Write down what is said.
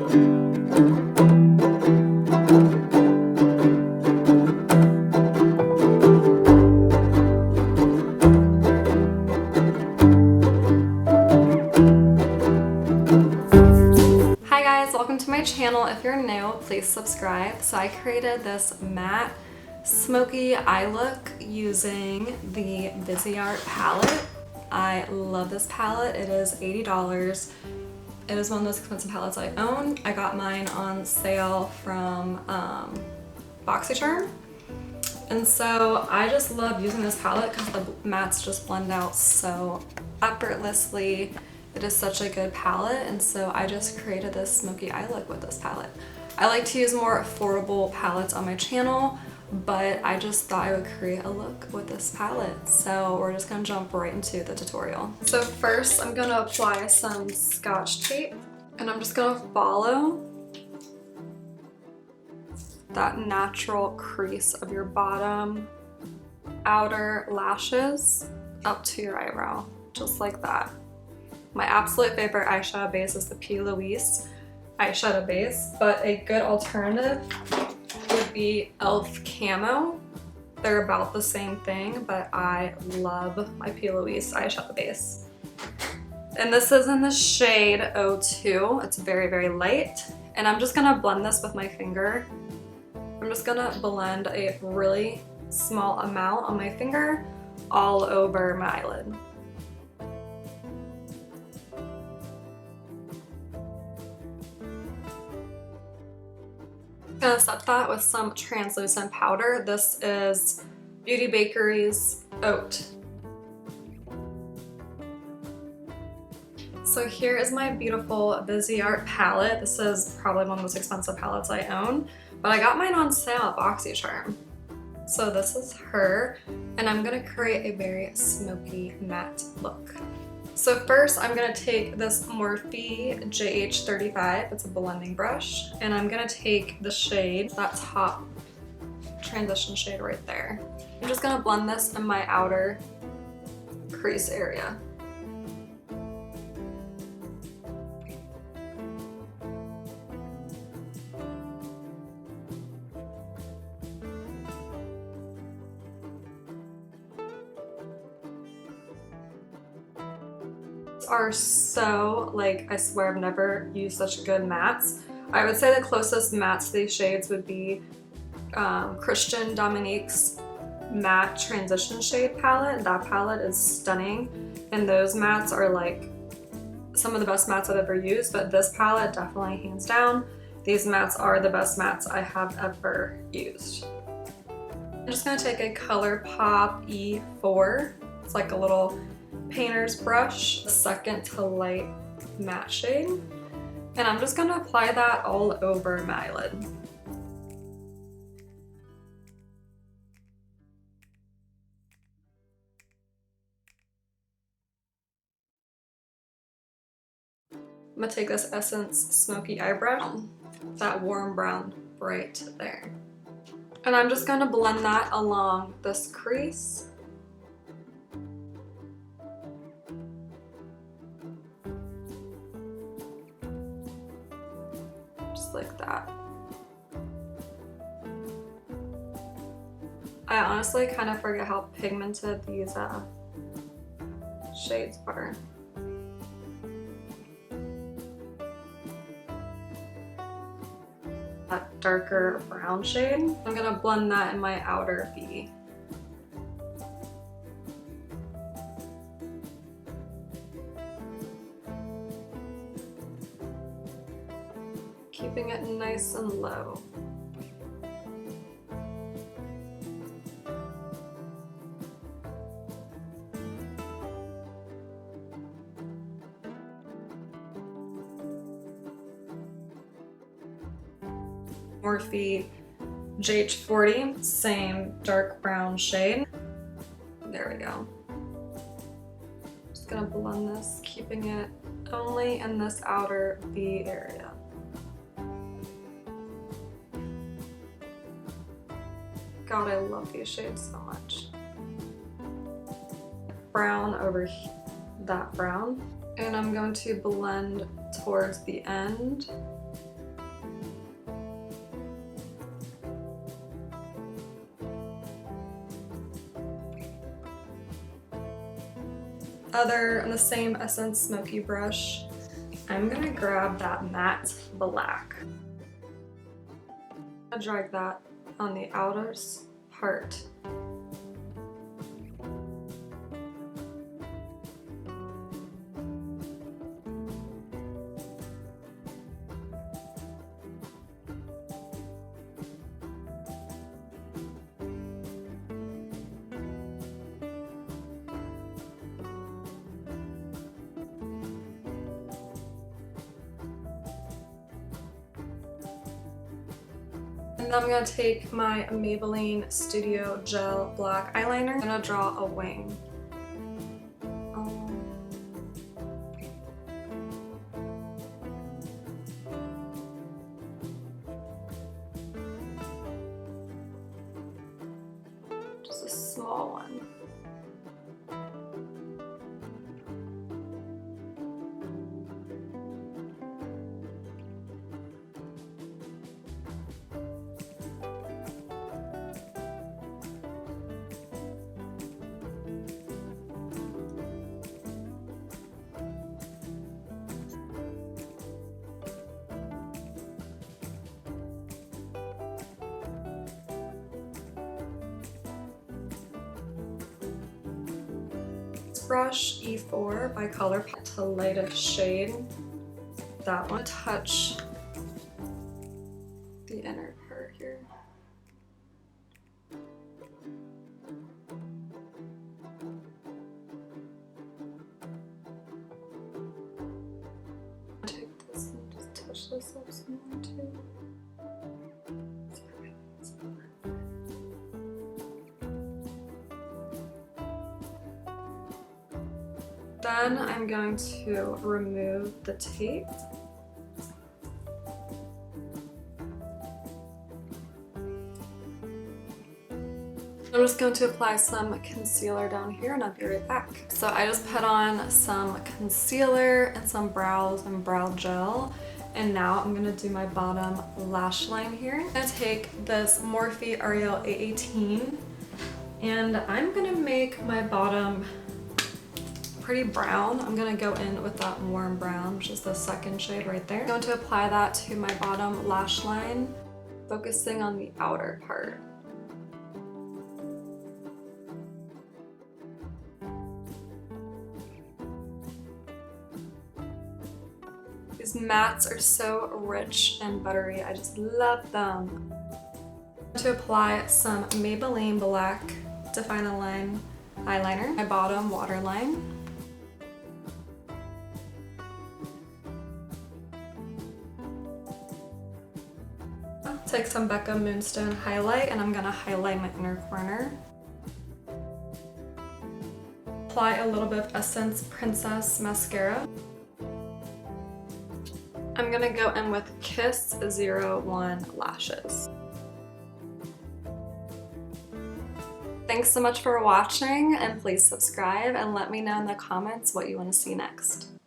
Welcome to my channel. If you're new, please subscribe. So I created this matte smoky eye look using the Viseart palette. I love this palette. It is $80. It is one of those expensive palettes I own. I got mine on sale from BoxyCharm. And so I just love using this palette because the mattes just blend out so effortlessly. It is such a good palette, and so I just created this smoky eye look with this palette. I like to use more affordable palettes on my channel, but I just thought I would create a look with this palette. So we're just gonna jump right into the tutorial. So first I'm gonna apply some Scotch tape, and I'm just gonna follow that natural crease of your bottom outer lashes up to your eyebrow, just like that. My absolute favorite eyeshadow base is the P. Louise eyeshadow base, but a good alternative would be e.l.f. Camo. They're about the same thing, but I love my P. Louise eyeshadow base. And this is in the shade 02. It's very, very light. And I'm just gonna blend this with my finger. I'm just gonna blend a really small amount on my finger all over my eyelid. I'm gonna set that with some translucent powder. This is Beauty Bakery's Oat. So here is my beautiful Viseart palette. This is probably one of the most expensive palettes I own, but I got mine on sale at BoxyCharm. So this is her, and I'm gonna create a very smoky matte look. So first I'm gonna take this Morphe JH35, it's a blending brush, and I'm gonna take the shade, that top transition shade right there. I'm just gonna blend this in my outer crease area. Are so, like, I swear I've never used such good mattes. I would say the closest mattes to these shades would be Christian Dominque's Matte Transition Shade palette. That palette is stunning, and those mattes are like some of the best mattes I've ever used, but this palette definitely hands down. These mattes are the best mattes I have ever used. I'm just gonna take a Colourpop E4. It's like a little painter's brush, second to light matte shade, and I'm just gonna apply that all over my eyelid. I'm gonna take this Essence Smoky Eyebrow, that warm brown right there, and I'm just gonna blend that along this crease. Like that. I honestly kind of forget how pigmented these shades are. That darker brown shade, I'm gonna blend that in my outer V. Keeping it nice and low. Morphe JH40, same dark brown shade. There we go. Just gonna blend this, keeping it only in this outer V area. God, I love these shades so much. Brown over that brown. And I'm going to blend towards the end the same Essence Smoky brush, I'm gonna grab that matte black. I'll drag that on the outer part. And then I'm going to take my Maybelline Studio Gel Black Eyeliner. I'm going to draw a wing. Just a small one. Brush E4 by Colourpop to lightest shade. That one. Touch the inner part here. Take this and just touch this up some more too. Then I'm going to remove the tape. I'm just going to apply some concealer down here and I'll be right back. So I just put on some concealer and some brows and brow gel. And now I'm gonna do my bottom lash line here. I'm gonna take this Morphe Ariel A18 and I'm gonna make my bottom pretty brown. I'm gonna go in with that warm brown, which is the second shade right there. I'm going to apply that to my bottom lash line, focusing on the outer part. These mattes are so rich and buttery. I just love them. To apply some Maybelline Black Defina line eyeliner, my bottom waterline. Take some Becca Moonstone highlight and I'm gonna highlight my inner corner. Apply a little bit of Essence Princess Mascara. I'm gonna go in with Kiss 01 lashes. Thanks so much for watching and please subscribe and let me know in the comments what you want to see next.